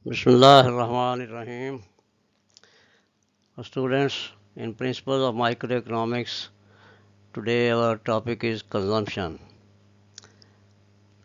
Bismillah ar-Rahman ar-Rahim. Students, in Principles of Microeconomics, today our topic is consumption.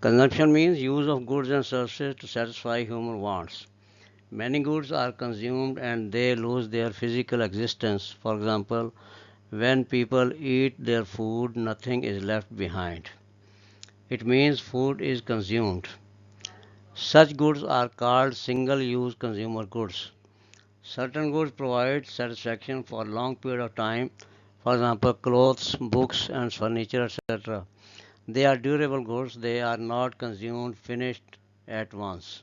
Consumption means use of goods and services to satisfy human wants. Many goods are consumed and they lose their physical existence. For example, when people eat their food, nothing is left behind. It means food is consumed. Such goods are called single-use consumer goods. Certain goods provide satisfaction for a long period of time, for example, clothes, books, and furniture, etc. They are durable goods, they are not consumed finished at once.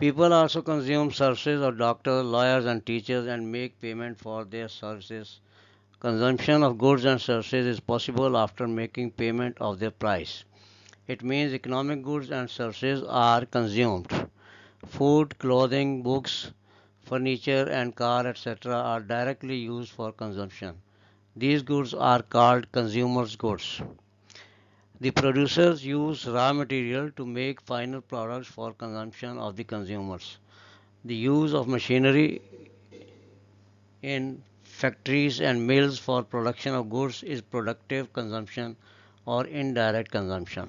People also consume services of doctors, lawyers and teachers and make payment for their services. Consumption of goods and services is possible after making payment of their price. It means economic goods and services are consumed. Food, clothing, books, furniture and car etc. are directly used for consumption. These goods are called consumers' goods. The producers use raw material to make final products for consumption of the consumers. The use of machinery in factories and mills for production of goods is productive consumption or indirect consumption.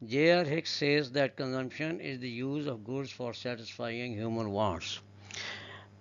J.R. Hicks says that consumption is the use of goods for satisfying human wants.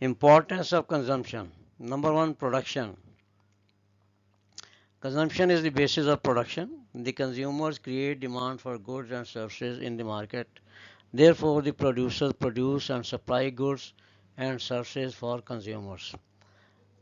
Importance of consumption. Number one, production. Consumption is the basis of production. The consumers create demand for goods and services in the market. Therefore, the producers produce and supply goods and services for consumers.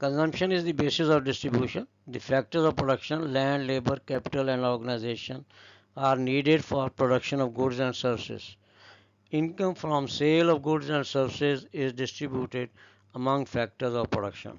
Consumption is the basis of distribution. The factors of production, land, labor, capital and organization are needed for production of goods and services. Income from sale of goods and services is distributed among factors of production.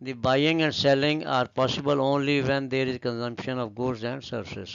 The buying and selling are possible only when there is consumption of goods and services.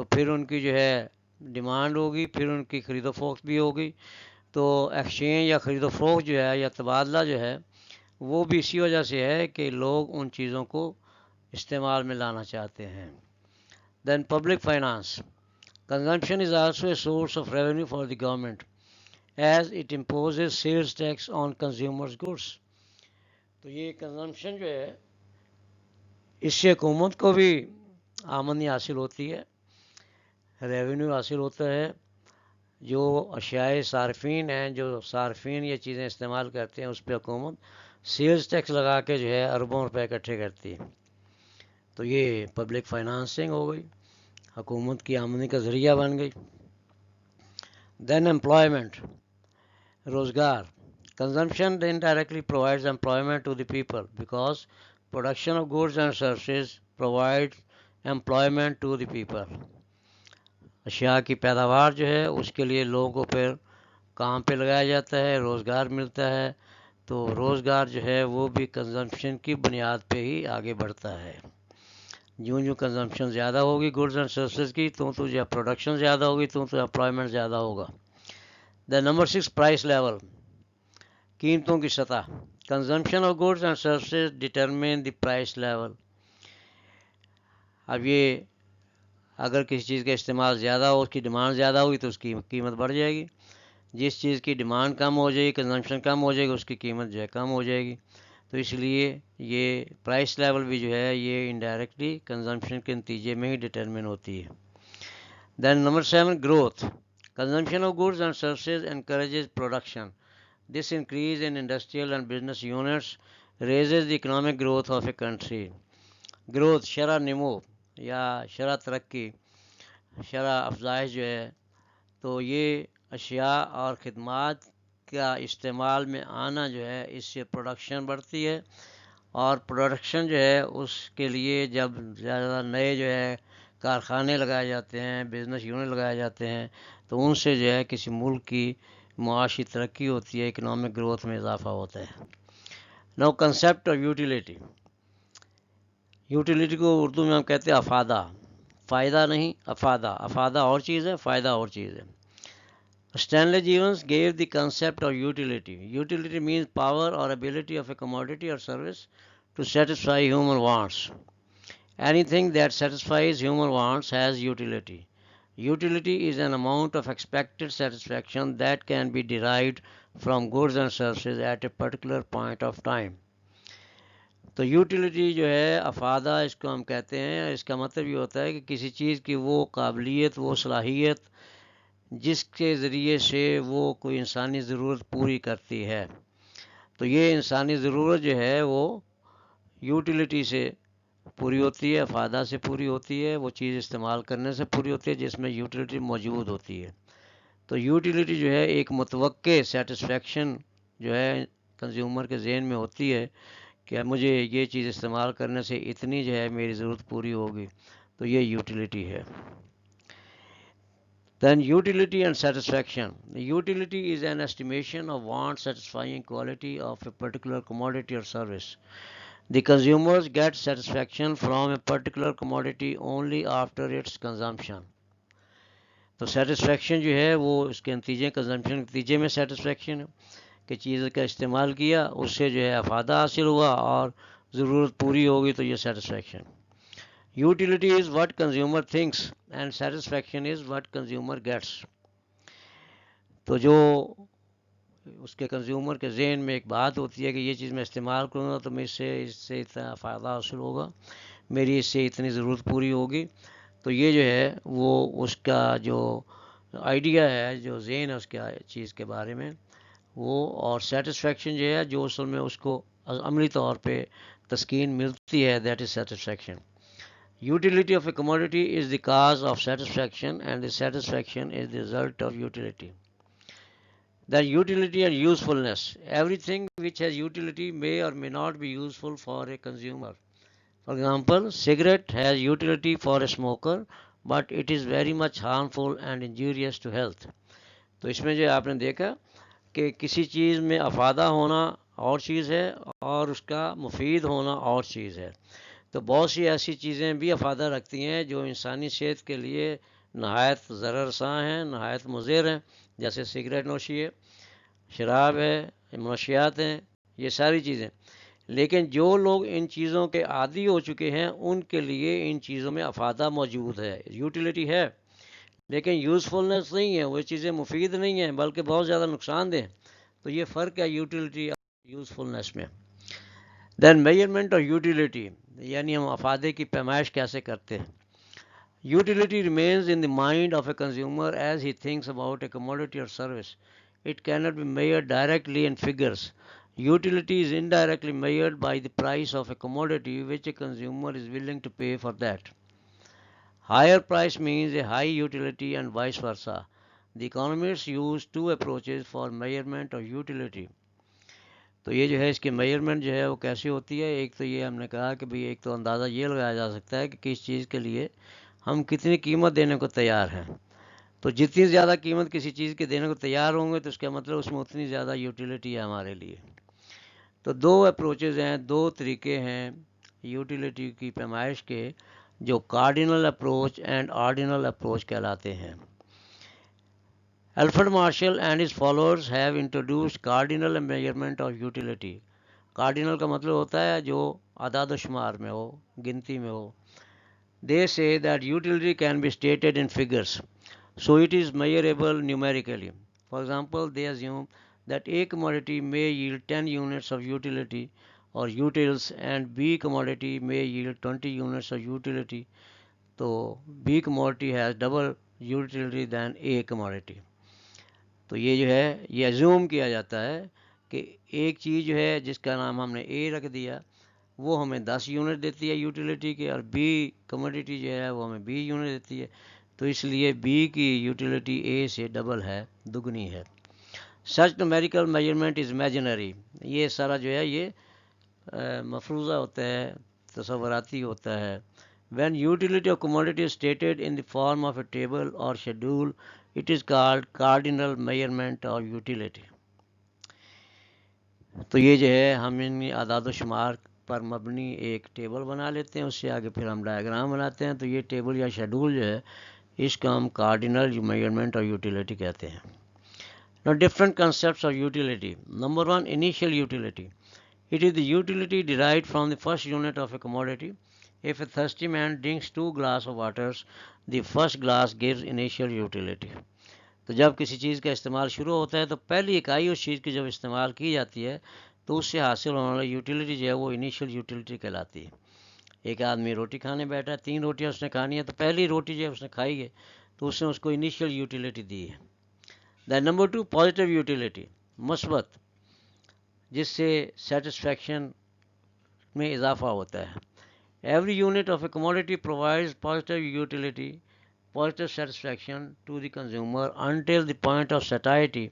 تو پھر ان کی جو ہے demand ہوگی، پھر ان کی خرید و فروخت بھی ہوگی. تو ایکسچینج یا خرید و فروخت جو ہے یا تبادلہ جو ہے وہ بھی اسی وجہ سے ہے کہ لوگ ان چیزوں کو استعمال میں لانا چاہتے ہیں. دین public finance. Consumption is also a source of revenue for the government as it imposes sales tax on consumers' goods. تو یہ کنزمپشن جو ہے اس سے حکومت کو بھی آمدنی حاصل ہوتی ہے، ریونیو حاصل ہوتا ہے. جو اشیاء صارفین ہیں، جو صارفین یہ چیزیں استعمال کرتے ہیں، اس پہ حکومت سیلز ٹیکس لگا کے جو ہے اربوں روپے اکٹھے کرتی ہے. تو یہ پبلک فائنانسنگ ہو گئی، حکومت کی آمدنی کا ذریعہ بن گئی. دین امپلائمنٹ، روزگار. Consumption indirectly provides employment to the people because production of goods and services provides employment to the people. اشیاء کی پیداوار جو ہے اس کے لیے لوگوں کو پھر کام پہ لگایا جاتا ہے، روزگار ملتا ہے. تو روزگار جو ہے وہ بھی کنزمپشن کی بنیاد پہ ہی آگے بڑھتا ہے. جو کنزمپشن زیادہ ہوگی گڈز اینڈ سروسز کی تو جو پروڈکشن زیادہ ہوگی تو امپلائمنٹ زیادہ ہوگا. دا نمبر 6 پرائس لیول، قیمتوں کی سطح. Consumption of goods and services determine the price level. اب یہ اگر کسی چیز کا استعمال زیادہ ہو، اس کی ڈیمانڈ زیادہ ہوگی تو اس کی قیمت بڑھ جائے گی. جس چیز کی ڈیمانڈ کم ہو جائے گی، کنزمپشن کم ہو جائے گی، اس کی قیمت جو ہے کم ہو جائے گی. تو اس لیے یہ پرائس لیول بھی جو ہے یہ انڈائریکٹلی کنزمپشن کے نتیجے میں ہی ڈٹرمن ہوتی ہے. Then number 7 growth. Consumption of goods and services encourages production. This increase in industrial and business units raises the economic growth of a country. Growth شرح نمو یا شرح ترقی، شرح افزائش جو ہے، تو یہ اشیاء اور خدمات کا استعمال میں آنا جو ہے اس سے پروڈکشن بڑھتی ہے. اور پروڈکشن جو ہے اس کے لیے جب زیادہ نئے جو ہے کارخانے لگائے جاتے ہیں، بزنس یونٹ لگائے جاتے ہیں، تو ان سے جو ہے کسی ملک کی معاشی ترقی ہوتی ہے، اکنامک گروتھ میں اضافہ ہوتا ہے. نو کنسیپٹ آف یوٹیلیٹی. یوٹیلیٹی کو اردو میں ہم کہتے ہیں افادہ. فائدہ نہیں، افادہ. افادہ اور چیز ہے، فائدہ اور چیز ہے. Stanley Jevons gave the concept of utility. Utility means power or ability of a commodity or service to satisfy human wants. Anything that satisfies human wants has utility. Utility is an amount of expected satisfaction that can be derived from goods and services at a particular point of time. تو utility جو ہے افادہ اس کو ہم کہتے ہیں. اس کا مطلب یہ ہوتا ہے کہ کسی چیز کی وہ قابلیت، وہ صلاحیت جس کے ذریعے سے وہ کوئی انسانی ضرورت پوری کرتی ہے. تو یہ انسانی ضرورت جو ہے وہ یوٹیلیٹی سے پوری ہوتی ہے، افادہ سے پوری ہوتی ہے، وہ چیز استعمال کرنے سے پوری ہوتی ہے جس میں یوٹیلیٹی موجود ہوتی ہے. تو یوٹیلیٹی جو ہے ایک متوقع سیٹسفیکشن جو ہے کنزیومر کے ذہن میں ہوتی ہے کہ مجھے یہ چیز استعمال کرنے سے اتنی جو ہے میری ضرورت پوری ہوگی. تو یہ یوٹیلیٹی ہے. Then utility and satisfaction. Utility is an estimation of want satisfying quality of a particular commodity or service. The consumers get satisfaction from a particular commodity only after its consumption. تو satisfaction جو ہے وہ اس کے نتیجے، consumption کے نتیجے میں satisfaction ہے کہ چیز کا استعمال کیا، اس سے جو ہے افادہ حاصل ہوا اور ضرورت پوری ہوگی، تو یہ satisfaction. Utility is what consumer thinks and satisfaction is what consumer gets. تو جو اس کے کنزیومر کے ذہن میں ایک بات ہوتی ہے کہ یہ چیز میں استعمال کروں گا تو میں اس سے اتنا فائدہ حاصل ہوگا، میری اس سے اتنی ضرورت پوری ہوگی. تو یہ جو ہے وہ اس کا جو آئیڈیا ہے، جو ذہن ہے اس کے چیز کے بارے میں وہ، اور سیٹسفیکشن جو ہے جو اصل میں اس کو عملی طور پہ تسکین ملتی ہے، that is satisfaction. Utility of a commodity is the cause of satisfaction and the satisfaction is the result of utility. Then utility and usefulness. Everything which has utility may or may not be useful for a consumer. For example, cigarette has utility for a smoker, but it is very much harmful and injurious to health. تو اس میں جو آپ نے دیکھا کہ کسی چیز میں افادہ ہونا اور چیز ہے اور اس کا مفید ہونا اور چیز ہے. تو بہت سی ایسی چیزیں بھی افادہ رکھتی ہیں جو انسانی صحت کے لیے نہایت ضررساں ہیں، نہایت مضر ہیں، جیسے سگریٹ نوشی ہے، شراب ہے، منشیات ہیں، یہ ساری چیزیں. لیکن جو لوگ ان چیزوں کے عادی ہو چکے ہیں ان کے لیے ان چیزوں میں افادہ موجود ہے، یوٹیلیٹی ہے، لیکن یوزفلنس نہیں ہے، وہ چیزیں مفید نہیں ہیں بلکہ بہت زیادہ نقصان دہ. تو یہ فرق ہے یوٹیلیٹی اور یوزفلنس میں. دین میجرمنٹ اور یوٹیلیٹی، یعنی ہم افادے کی پیمائش کیسے کرتے ہیں. Utility remains in the mind of a consumer as he thinks about a commodity or service. It cannot be measured directly in figures. Utility is indirectly measured by the price of a commodity which a consumer is willing to pay for that. Higher price means a high utility and vice versa. The economists use two approaches for measurement of utility. تو یہ جو ہے اس کی measurement جو ہے وہ کیسی ہوتی ہے. ایک تو یہ ہم نے کہا کہ بھئی ایک تو اندازہ یہ لگایا جا سکتا ہے کہ کس چیز کے لیے ہم کتنی قیمت دینے کو تیار ہیں. تو جتنی زیادہ قیمت کسی چیز کے دینے کو تیار ہوں گے تو اس کا مطلب اس میں اتنی زیادہ یوٹیلیٹی ہے ہمارے لیے. تو دو اپروچز ہیں، دو طریقے ہیں یوٹیلیٹی کی پیمائش کے، جو cardinal approach and ordinal approach کہلاتے ہیں. Alfred Marshall and his followers have introduced cardinal measurement of utility. Cardinal کا مطلب ہوتا ہے جو اعداد و شمار میں ہو، گنتی میں ہو. They say that utility can be stated in figures, so it is measurable numerically. For example, they assume that A commodity may yield 10 units of utility or utils and B commodity may yield 20 units of utility. So B commodity has double utility than A commodity. تو یہ جو ہے یہ assume کیا جاتا ہے کہ ایک چیز جو ہے جس کا نام ہم نے اے رکھ دیا وہ ہمیں 10 یونٹ دیتی ہے یوٹیلیٹی کے، اور بی کموڈیٹی جو ہے وہ ہمیں 20 یونٹ دیتی ہے. تو اس لیے بی کی یوٹیلیٹی اے سے ڈبل ہے، دگنی ہے. سچ نومیریکل میجرمنٹ از امیجنری. یہ سارا جو ہے یہ مفروضہ ہوتا ہے، تصوراتی ہوتا ہے. When utility of commodity is stated in the form of a table or schedule, it is called cardinal measurement of utility. تو یہ جو ہے ہم ان اعداد و شمار پر مبنی ایک ٹیبل بنا لیتے ہیں، اس سے آگے پھر ہم ڈائیگرام بناتے ہیں. تو یہ ٹیبل یا شیڈول جو ہے اس کا ہم کارڈینل میجرمنٹ اور یوٹیلیٹی کہتے ہیں. Now different concepts of utility. Number one, initial utility. It is the utility derived from the first unit of a commodity. If a thirsty man drinks 2 glasses of water, the first glass gives initial utility. تو جب کسی چیز کا استعمال شروع ہوتا ہے تو پہلی اکائی اس چیز کی جب استعمال کی جاتی ہے تو اس سے حاصل ہونے والی یوٹیلیٹی جو ہے وہ انیشیل یوٹیلیٹی کہلاتی ہے. ایک آدمی روٹی کھانے بیٹھا ہے، 3 روٹیاں اس نے کھانی ہے، تو پہلی روٹی جو ہے اس نے کھائی ہے تو اس نے اس کو انیشیل یوٹیلیٹی دی ہے. دین نمبر 2، پازیٹیو یوٹیلیٹی، مثبت، جس سے سیٹسفیکشن میں اضافہ ہوتا ہے. Every unit of a commodity provides positive utility, positive satisfaction to the consumer until the point of satiety,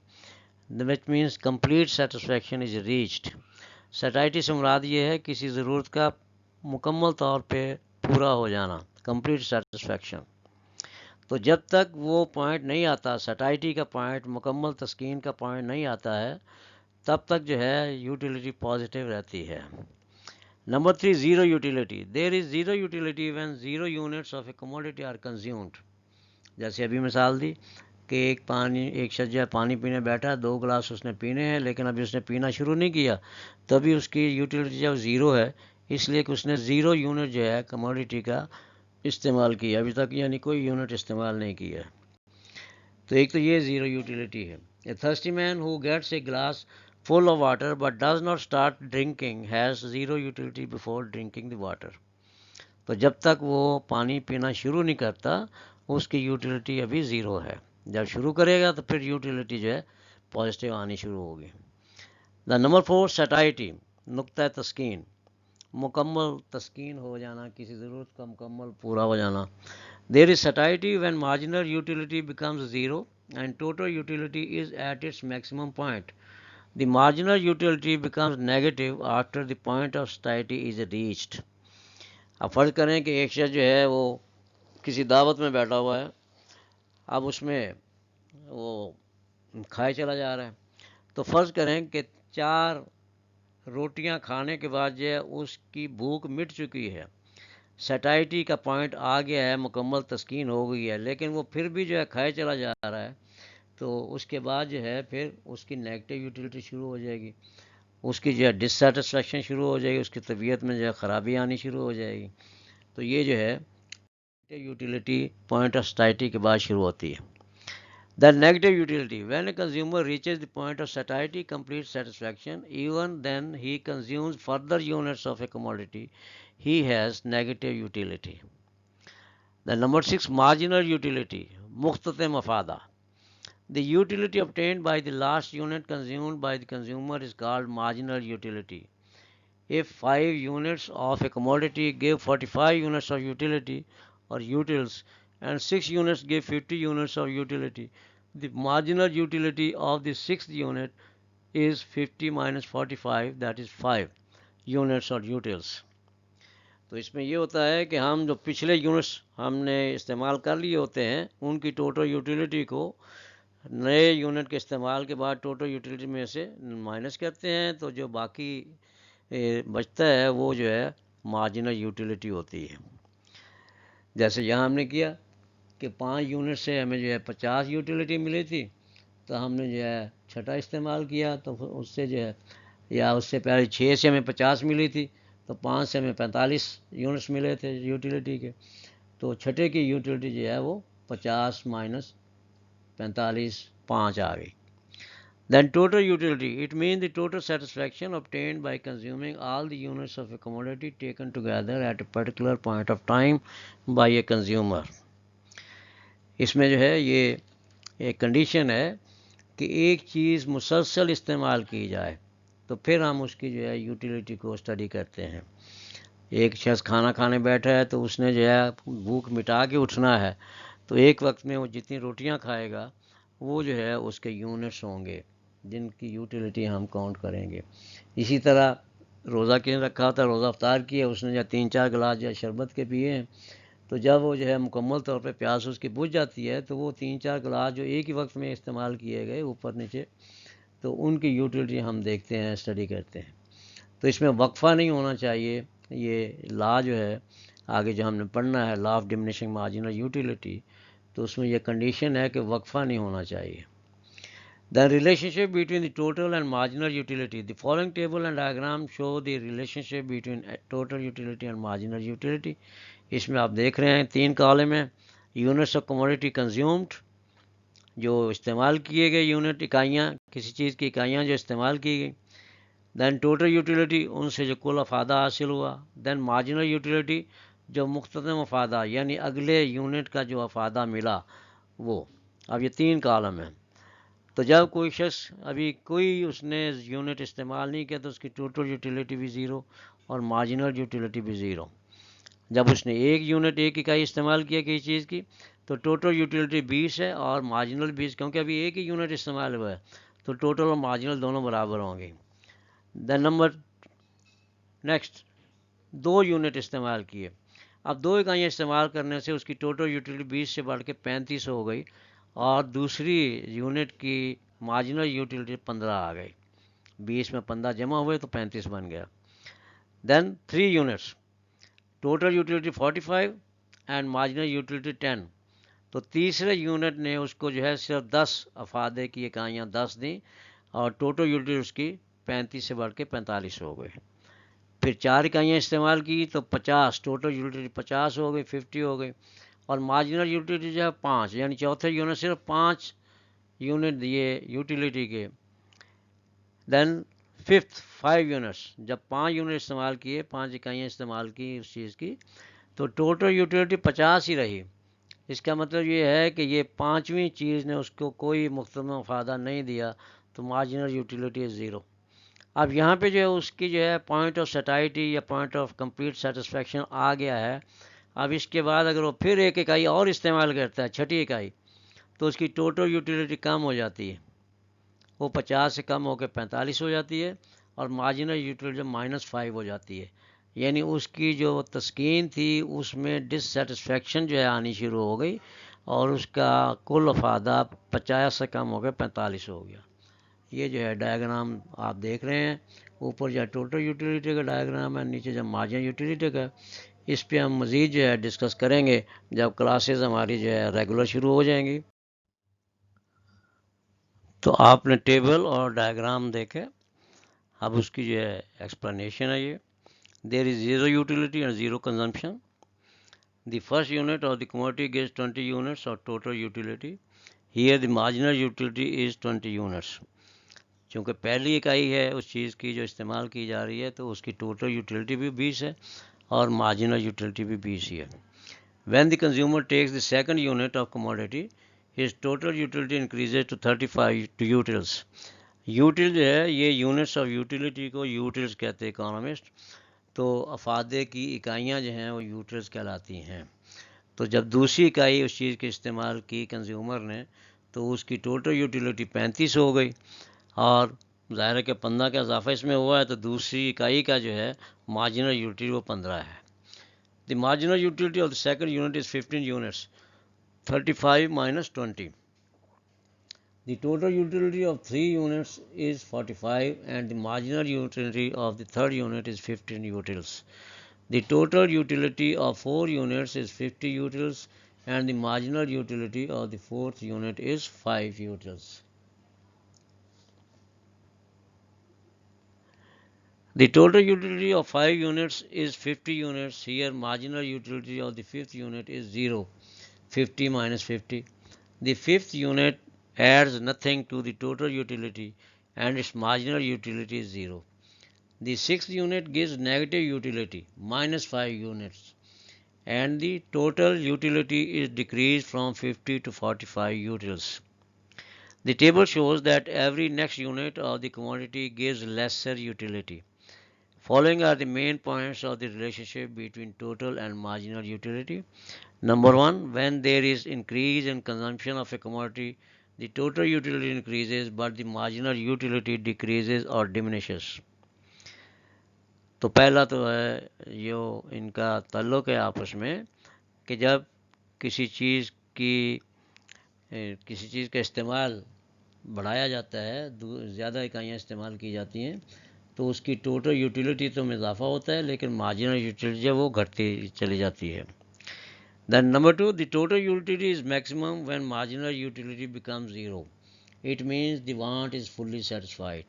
which means complete satisfaction is reached. Satiety سے مراد یہ ہے کسی ضرورت کا مکمل طور پہ پورا ہو جانا، complete satisfaction. تو جب تک وہ پوائنٹ نہیں آتا، سٹائٹی کا پوائنٹ، مکمل تسکین کا پوائنٹ نہیں آتا ہے، تب تک جو ہے یوٹیلیٹی پازیٹیو رہتی ہے. Number 3, zero utility. There is zero utility when 0 units of a commodity are consumed. جیسے ابھی مثال دی کہ ایک شخص جو ہے پانی پینے بیٹھا، 2 گلاس اس نے پینے ہیں، لیکن ابھی اس نے پینا شروع نہیں کیا، تبھی اس کی یوٹیلیٹی جو زیرو ہے، اس لیے کہ اس نے 0 یونٹ جو ہے کموڈیٹی کا استعمال کیا، ابھی تک یعنی کوئی یونٹ استعمال نہیں کیا. تو ایک تو یہ زیرو یوٹیلیٹی ہے. A thirsty man who gets a glass full of water but does not start drinking has zero utility before drinking the water. تو جب تک وہ پانی پینا شروع نہیں کرتا اس کی یوٹیلیٹی ابھی زیرو ہے. جب شروع کرے گا تو پھر یوٹیلیٹی جو ہے پازیٹیو آنی شروع ہوگی. دا نمبر 4، سٹائٹی، نقطہ تسکین، مکمل تسکین ہو جانا، کسی ضرورت کا مکمل پورا ہو جانا. There is satiety when marginal utility becomes zero and total utility is at its maximum point. The marginal utility becomes negative after the point of satiety is reached. اب فرض کریں کہ ایک شخص جو ہے وہ کسی دعوت میں بیٹھا ہوا ہے، اب اس میں وہ کھائے چلا جا رہا ہے، تو فرض کریں کہ 4 روٹیاں کھانے کے بعد جو ہے اس کی بھوک مٹ چکی ہے، سیٹائٹی کا پوائنٹ آ گیا ہے، مکمل تسکین ہو گئی ہے، لیکن وہ پھر بھی جو ہے کھائے چلا جا رہا ہے، تو اس کے بعد جو ہے پھر اس کی نیگیٹو یوٹیلیٹی شروع ہو جائے گی، اس کی جو ہے ڈسسیٹسفیکشن شروع ہو جائے گی، اس کی طبیعت میں جو ہے خرابی آنی شروع ہو جائے گی. تو یہ جو ہے یوٹیلیٹی پوائنٹ آف سیٹائٹی کے بعد شروع ہوتی ہے. The negative utility. When a consumer reaches the point of satiety, complete satisfaction, even then he consumes further units of a commodity, he has negative utility. The number 6, marginal utility. Mukhtate mafada. The utility obtained by the last unit consumed by the consumer is called marginal utility. If 5 units of a commodity give 45 units of utility or utils, and 6 units give 50 units of utility, the marginal utility of the 6th unit is 50 minus 45, that is 5 units or utils. تو اس میں یہ ہوتا ہے کہ ہم جو پچھلے units ہم نے استعمال کر لیے ہوتے ہیں ان کی ٹوٹل یوٹیلیٹی کو نئے یونٹ کے استعمال کے بعد ٹوٹل یوٹیلیٹی میں سے مائنس کرتے ہیں، تو جو باقی بچتا ہے وہ جو ہے مارجنل یوٹیلیٹی ہوتی ہے. جیسے یہاں ہم نے کیا کہ 5 یونٹ سے ہمیں جو ہے 50 یوٹیلیٹی ملی تھی، تو ہم نے جو ہے چھٹا استعمال کیا، تو اس سے جو ہے، یا اس سے پہلے 6 سے ہمیں 50 ملی تھی، تو 5 سے ہمیں 45 یونٹس ملے تھے یوٹیلیٹی کے، تو چھٹے کی یوٹیلیٹی جو ہے وہ 50 مائنس 45 5 آ گئی. Then total utility, it means the total satisfaction obtained by consuming all the units of a commodity taken together at a particular point of time by a consumer. اس میں جو ہے یہ ایک کنڈیشن ہے کہ ایک چیز مسلسل استعمال کی جائے تو پھر ہم اس کی جو ہے یوٹیلیٹی کو اسٹڈی کرتے ہیں. ایک شخص کھانا کھانے بیٹھا ہے تو اس نے جو ہے بھوک مٹا کے اٹھنا ہے، تو ایک وقت میں وہ جتنی روٹیاں کھائے گا وہ جو ہے اس کے یونٹس ہوں گے جن کی یوٹیلیٹی ہم کاؤنٹ کریں گے. اسی طرح روزہ کے رکھا ہوتا ہے، روزہ افطار کیا، اس نے جو 3-4 گلاس جو ہے شربت کے پیے ہیں، تو جب وہ جو ہے مکمل طور پہ پیاس اس کی بجھ جاتی ہے تو وہ 3-4 گلاس جو ایک ہی وقت میں استعمال کیے گئے اوپر نیچے، تو ان کی یوٹیلیٹی ہم دیکھتے ہیں، اسٹڈی کرتے ہیں. تو اس میں وقفہ نہیں ہونا چاہیے. یہ لا جو ہے آگے جو ہم نے پڑھنا ہے، لا آف ڈمنیشنگ مارجنل یوٹیلیٹی، تو اس میں یہ کنڈیشن ہے کہ وقفہ نہیں ہونا چاہیے. The relationship between the total and marginal utility. The following table and diagram show the relationship between total utility and marginal utility. اس میں آپ دیکھ رہے ہیں 3 کالم ہیں. یونٹس آف کموڈیٹی کنزیومڈ، جو استعمال کیے گئے یونٹ، اکائیاں، کسی چیز کی اکائیاں جو استعمال کی گئی. دین ٹوٹل یوٹیلیٹی، ان سے جو کل افادہ حاصل ہوا. دین مارجنل یوٹیلیٹی، جو مختتم افادہ یعنی اگلے یونٹ کا جو افادہ ملا وہ. اب یہ 3 کالم ہیں. تو جب کوئی شخص ابھی کوئی اس نے یونٹ استعمال نہیں کیا تو اس کی ٹوٹل یوٹیلیٹی بھی 0 اور مارجنل یوٹیلیٹی بھی 0. جب اس نے ایک یونٹ، ایک اکائی استعمال کیا کسی چیز کی، تو ٹوٹل یوٹیلیٹی 20 ہے اور مارجنل 20، کیونکہ ابھی ایک ہی یونٹ استعمال ہوا ہے تو ٹوٹل اور مارجنل دونوں برابر ہوں گے. دین نمبر نیکسٹ، 2 یونٹ استعمال کیے. اب 2 اکائیاں استعمال کرنے سے اس کی ٹوٹل یوٹیلیٹی 20 سے بڑھ کے 35 ہو گئی اور دوسری یونٹ کی مارجنل یوٹیلیٹی 15 آ گئی. 20 میں 15 جمع ہوئے تو 35 بن گیا. دین 3 units, total utility 45 and marginal utility 10. تو تیسرے یونٹ نے اس کو جو ہے صرف 10 افادے کی اکائیاں 10 دیں اور ٹوٹل یوٹیلیٹی اس کی 35 سے بڑھ کے 45 ہو گئی. پھر 4 اکائیاں استعمال کی تو 50، ٹوٹل یوٹیلیٹی 50 ہو گئی، 50 ہو گئی، اور مارجنل یوٹیلیٹی جو ہے 5، یعنی چوتھے یونٹ صرف 5 یونٹ دیے یوٹیلیٹی کے. دین ففتھ 5 یونٹس، جب 5 یونٹ استعمال کیے، 5 اکائیاں استعمال کی اس چیز کی، تو ٹوٹل یوٹیلیٹی 50 ہی رہی. اس کا مطلب یہ ہے کہ یہ 5ویں چیز نے اس کو کوئی مختلف افادہ نہیں دیا، تو مارجنل یوٹیلیٹی 0. اب یہاں پہ جو ہے اس کی جو ہے پوائنٹ آف سیٹائٹی یا پوائنٹ آف کمپلیٹ سیٹسفیکشن آ گیا ہے. اب اس کے بعد اگر وہ پھر ایک اکائی اور استعمال کرتا ہے، چھٹی اکائی، تو اس کی ٹوٹل یوٹیلیٹی کم ہو جاتی ہے، وہ 50 سے کم ہو کے 45 ہو جاتی ہے اور مارجنل یوٹیلیٹی -5 ہو جاتی ہے. یعنی اس کی جو تسکین تھی اس میں ڈس سیٹسفیکشن جو ہے آنی شروع ہو گئی اور اس کا کل افادہ 50 سے کم ہو کے 45 ہو گیا. یہ جو ہے ڈائیگرام آپ دیکھ رہے ہیں، اوپر جو ہے ٹوٹل یوٹیلیٹی کا ڈائیگرام ہے، نیچے جو مارجنل یوٹیلیٹی کا. اس پہ ہم مزید جو ہے ڈسکس کریں گے جب کلاسز ہماری جو ہے ریگولر شروع ہو جائیں گی. تو آپ نے ٹیبل اور ڈائیگرام دیکھے، اب اس کی جو ہے ایکسپلینیشن ہے. یہ there is zero utility and zero consumption. The first unit of the commodity gives 20 units of total utility. Here the marginal utility is 20 units. چونکہ پہلی اکائی ہے اس چیز کی جو استعمال کی جا رہی ہے تو اس کی ٹوٹل یوٹیلیٹی بھی 20 ہے اور مارجنل یوٹیلیٹی بھی 20 ہی ہے. When the consumer takes the second unit of commodity, his total utility increases to 35 utils. یوٹل جو ہے یہ یونٹس آف یوٹیلیٹی کو یوٹلس کہتے ہیں اکانومسٹ. تو افادے کی اکائیاں جو ہیں وہ یوٹلس کہلاتی ہیں. تو جب دوسری اکائی اس چیز کے استعمال کی کنزیومر نے تو اس کی ٹوٹل یوٹیلیٹی 35 ہو گئی، اور ظاہر ہے کہ 15 کا اضافہ اس میں ہوا ہے تو دوسری اکائی کا جو ہے مارجنل یوٹیلیٹی وہ 15 ہے. The marginal utility of the second unit is 15 units 35 minus 20. The total utility of 3 units is 45 and the marginal utility of the third unit is 15 utils. The total utility of 4 units is 50 utils and the marginal utility of the fourth unit is 5 utils. The total utility of 5 units is 50 units. Here marginal utility of the fifth unit is 0. 50 minus 50. The fifth unit adds nothing to the total utility and its marginal utility is 0. The sixth unit gives negative utility, minus 5 units, and the total utility is decreased from 50 to 45 utils. The table shows that every next unit of the commodity gives lesser utility. Following are the main points of the relationship between total and marginal utility. Number 1, when there is increase in consumption of a commodity, the total utility increases but the marginal utility decreases or diminishes. تو پہلا تو ہے جو ان کا تعلق ہے آپس میں کہ جب کسی چیز کا استعمال بڑھایا جاتا ہے، زیادہ اکائیاں استعمال کی جاتی ہیں تو اس کی ٹوٹل یوٹیلیٹی تو میں اضافہ ہوتا ہے لیکن مارجنل یوٹیلیٹی جو وہ گھٹتی چلی جاتی ہے. Then number 2, the total utility is maximum when marginal utility becomes 0. It means the want is fully satisfied.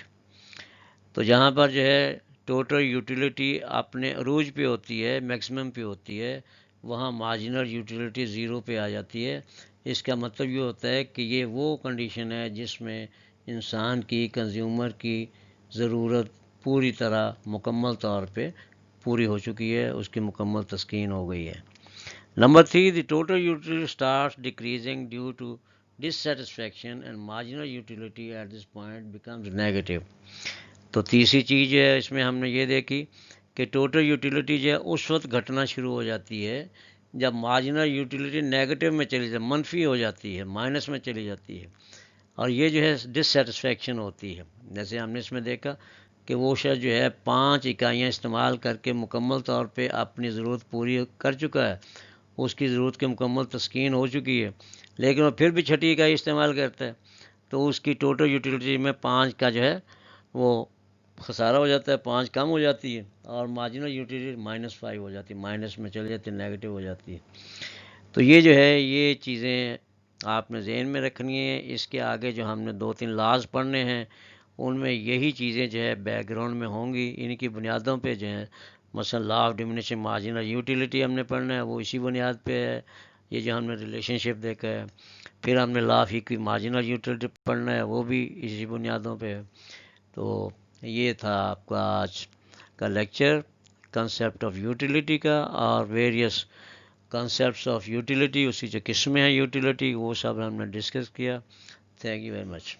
تو جہاں پر جو ہے ٹوٹل یوٹیلیٹی اپنے عروج پہ ہوتی ہے، میکسیمم پہ ہوتی ہے، وہاں مارجنل یوٹیلیٹی 0 پہ آ جاتی ہے. اس کا مطلب یہ ہوتا ہے کہ یہ وہ کنڈیشن ہے جس میں انسان کی، کنزیومر کی ضرورت پوری طرح مکمل طور پہ پوری ہو چکی ہے، اس کی مکمل تسکین ہو گئی ہے. Number 3, the total utility starts decreasing due to dissatisfaction and marginal utility at this point becomes negative. تو تیسری چیز ہے اس میں ہم نے یہ دیکھی کہ ٹوٹل یوٹیلیٹی جو ہے اس وقت گھٹنا شروع ہو جاتی ہے جب مارجنل یوٹیلیٹی نیگیٹو میں چلی جاتی، منفی ہو جاتی ہے، مائنس میں چلی جاتی ہے، اور یہ جو ہے ڈسسیٹسفیکشن ہوتی ہے. جیسے ہم نے اس میں دیکھا کہ وہ شخص جو ہے 5 اکائیاں استعمال کر کے مکمل طور پہ اپنی ضرورت پوری کر چکا ہے، اس کی ضرورت کی مکمل تسکین ہو چکی ہے، لیکن وہ پھر بھی چھٹی اکائی استعمال کرتا ہے تو اس کی ٹوٹل یوٹیلیٹی میں 5 کا جو ہے وہ خسارہ ہو جاتا ہے، 5 کم ہو جاتی ہے اور مارجنل یوٹیلیٹی -5 ہو جاتی ہے، مائنس میں چل جاتی ہے، نیگیٹو ہو جاتی ہے. تو یہ جو ہے یہ چیزیں آپ نے ذہن میں رکھنی ہیں. اس کے آگے جو ہم نے 2-3 لاز پڑھنے ہیں ان میں یہی چیزیں جو ہے بیک گراؤنڈ میں ہوں گی. ان کی بنیادوں پہ جو ہے مثلا law of diminishing marginal utility ہم نے پڑھنا ہے، وہ اسی بنیاد پہ ہے. یہ جو ہم نے ریلیشن شپ دیکھا ہے، پھر ہم نے لا آف ایکوی مارجنل یوٹیلیٹی پڑھنا ہے، وہ بھی اسی بنیادوں پہ ہے. تو یہ تھا آپ کا آج کا لیکچر کنسیپٹ آف یوٹیلیٹی کا اور ویریس کنسیپٹس آف یوٹیلیٹی، اسی جو قسمیں ہیں یوٹیلیٹی وہ سب ہم نے ڈسکس کیا. Thank you very much.